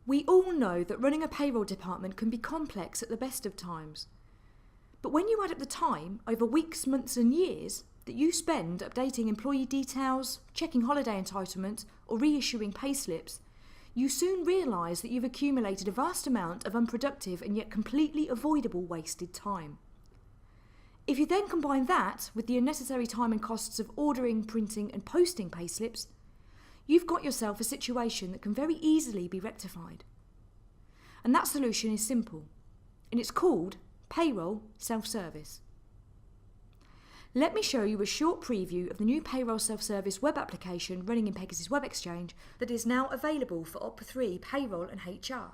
We all know that running a payroll department can be complex at the best of times. But when you add up the time over weeks, months and years that you spend updating employee details, checking holiday entitlement or reissuing payslips, you soon realise that you've accumulated a vast amount of unproductive and yet completely avoidable wasted time. If you then combine that with the unnecessary time and costs of ordering, printing and posting payslips, you've got yourself a situation that can very easily be rectified. And that solution is simple, and it's called Payroll Self Service. Let me show you a short preview of the new Payroll Self Service web application running in Pegasus Web Xchange that is now available for Opera 3 Payroll and HR.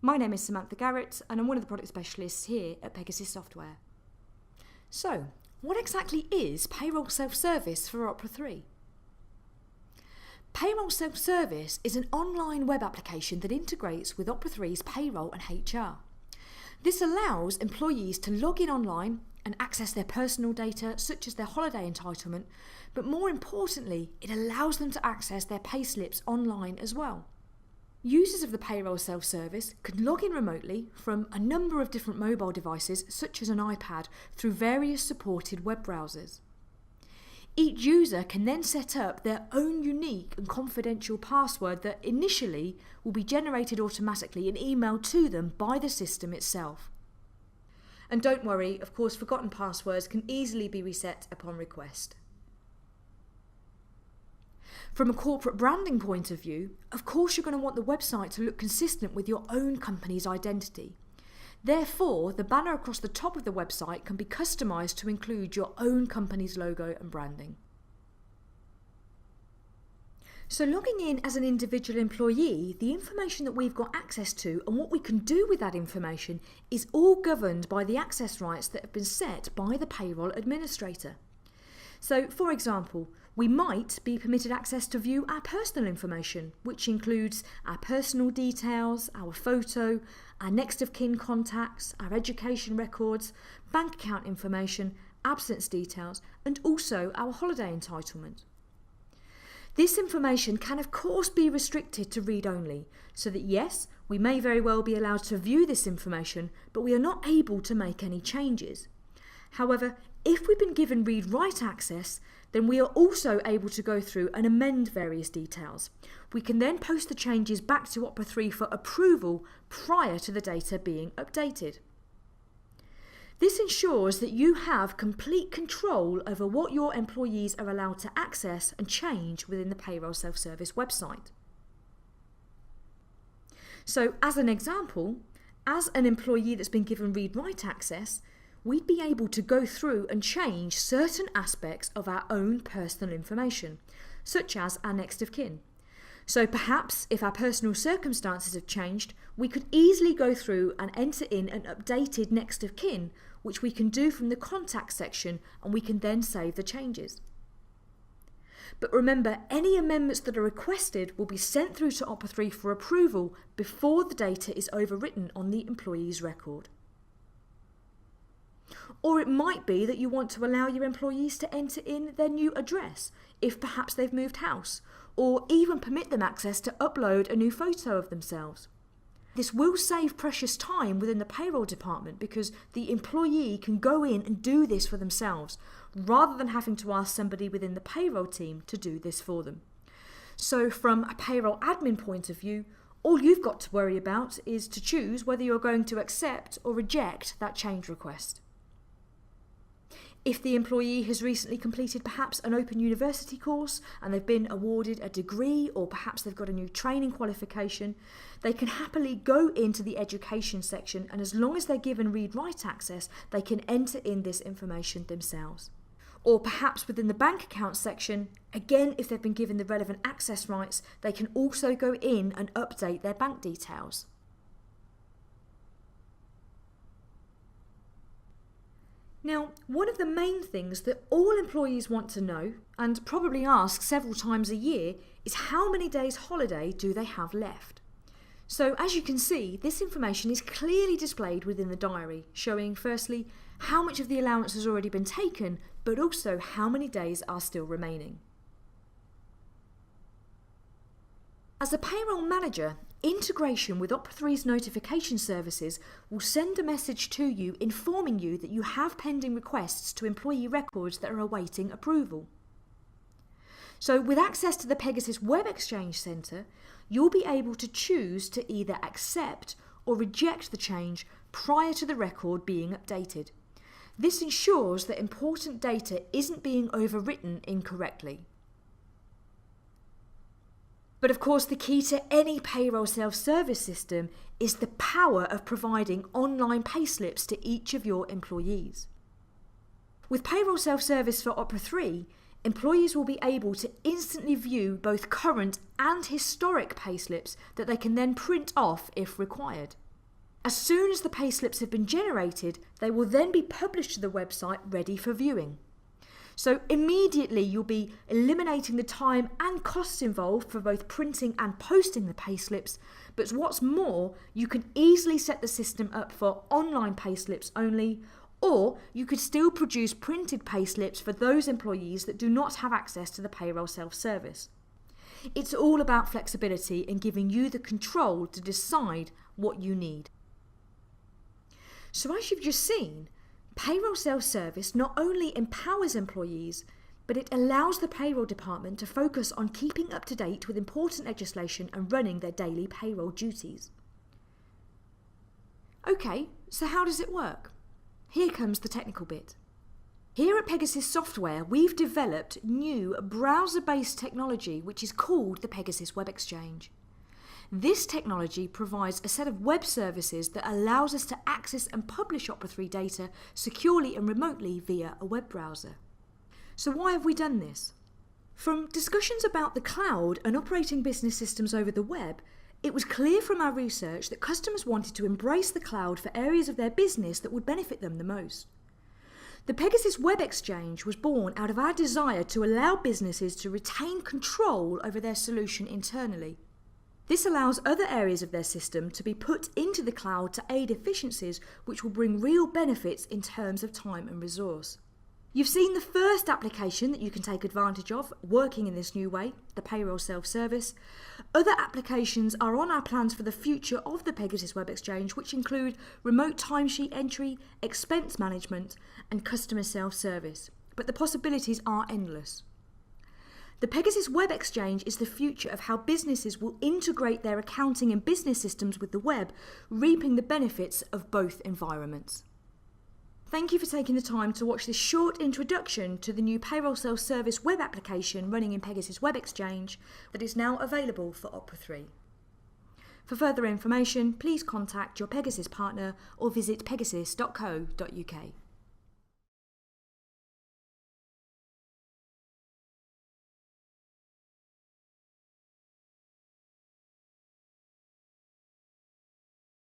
My name is Samantha Garrett and I'm one of the product specialists here at Pegasus Software. So, what exactly is Payroll Self Service for Opera 3? Payroll Self Service is an online web application that integrates with Opera 3's payroll and HR. This allows employees to log in online and access their personal data, such as their holiday entitlement, but more importantly, it allows them to access their payslips online as well. Users of the Payroll Self Service can log in remotely from a number of different mobile devices, such as an iPad, through various supported web browsers. Each user can then set up their own unique and confidential password that initially will be generated automatically and emailed to them by the system itself. And don't worry, of course, forgotten passwords can easily be reset upon request. From a corporate branding point of view, of course you're going to want the website to look consistent with your own company's identity. Therefore, the banner across the top of the website can be customised to include your own company's logo and branding. So logging in as an individual employee, the information that we've got access to and what we can do with that information is all governed by the access rights that have been set by the payroll administrator. So, for example, we might be permitted access to view our personal information, which includes our personal details, our photo, our next of kin contacts, our education records, bank account information, absence details, and also our holiday entitlement. This information can of course be restricted to read only, so that yes, we may very well be allowed to view this information, but we are not able to make any changes. However, if we've been given read-write access, then we are also able to go through and amend various details. We can then post the changes back to Opera 3 for approval prior to the data being updated. This ensures that you have complete control over what your employees are allowed to access and change within the Payroll Self Service website. So, as an example, as an employee that's been given read-write access, we'd be able to go through and change certain aspects of our own personal information, such as our next of kin. So perhaps if our personal circumstances have changed, we could easily go through and enter in an updated next of kin, which we can do from the contact section, and we can then save the changes. But remember, any amendments that are requested will be sent through to Opera 3 for approval before the data is overwritten on the employee's record. Or it might be that you want to allow your employees to enter in their new address, if perhaps they've moved house, or even permit them access to upload a new photo of themselves. This will save precious time within the payroll department because the employee can go in and do this for themselves, rather than having to ask somebody within the payroll team to do this for them. So from a payroll admin point of view, all you've got to worry about is to choose whether you're going to accept or reject that change request. If the employee has recently completed perhaps an open university course and they've been awarded a degree, or perhaps they've got a new training qualification, they can happily go into the education section, and as long as they're given read-write access, they can enter in this information themselves. Or perhaps within the bank account section, again, if they've been given the relevant access rights, they can also go in and update their bank details. Now, one of the main things that all employees want to know, and probably ask several times a year, is how many days holiday do they have left? So as you can see, this information is clearly displayed within the diary, showing firstly how much of the allowance has already been taken, but also how many days are still remaining. As a payroll manager, integration with Opera 3's notification services will send a message to you informing you that you have pending requests to employee records that are awaiting approval. So with access to the Pegasus Web Xchange Centre, you'll be able to choose to either accept or reject the change prior to the record being updated. This ensures that important data isn't being overwritten incorrectly. But of course, the key to any payroll self-service system is the power of providing online payslips to each of your employees. With payroll self-service for Opera 3, employees will be able to instantly view both current and historic payslips that they can then print off if required. As soon as the payslips have been generated, they will then be published to the website ready for viewing. So immediately you'll be eliminating the time and costs involved for both printing and posting the payslips, but what's more, you can easily set the system up for online payslips only, or you could still produce printed payslips for those employees that do not have access to the payroll self-service. It's all about flexibility and giving you the control to decide what you need. So as you've just seen, payroll self-service not only empowers employees, but it allows the payroll department to focus on keeping up to date with important legislation and running their daily payroll duties. Okay, so how does it work? Here comes the technical bit. Here at Pegasus Software, we've developed new browser-based technology which is called the Pegasus Web Xchange. This technology provides a set of web services that allows us to access and publish Opera 3 data securely and remotely via a web browser. So why have we done this? From discussions about the cloud and operating business systems over the web, it was clear from our research that customers wanted to embrace the cloud for areas of their business that would benefit them the most. The Pegasus Web Xchange was born out of our desire to allow businesses to retain control over their solution internally. This allows other areas of their system to be put into the cloud to aid efficiencies which will bring real benefits in terms of time and resource. You've seen the first application that you can take advantage of working in this new way, the payroll self-service. Other applications are on our plans for the future of the Pegasus Web Xchange, which include remote timesheet entry, expense management and customer self-service. But the possibilities are endless. The Pegasus Web Xchange is the future of how businesses will integrate their accounting and business systems with the web, reaping the benefits of both environments. Thank you for taking the time to watch this short introduction to the new Payroll Self Service web application running in Pegasus Web Xchange that is now available for Opera 3. For further information, please contact your Pegasus partner or visit pegasus.co.uk.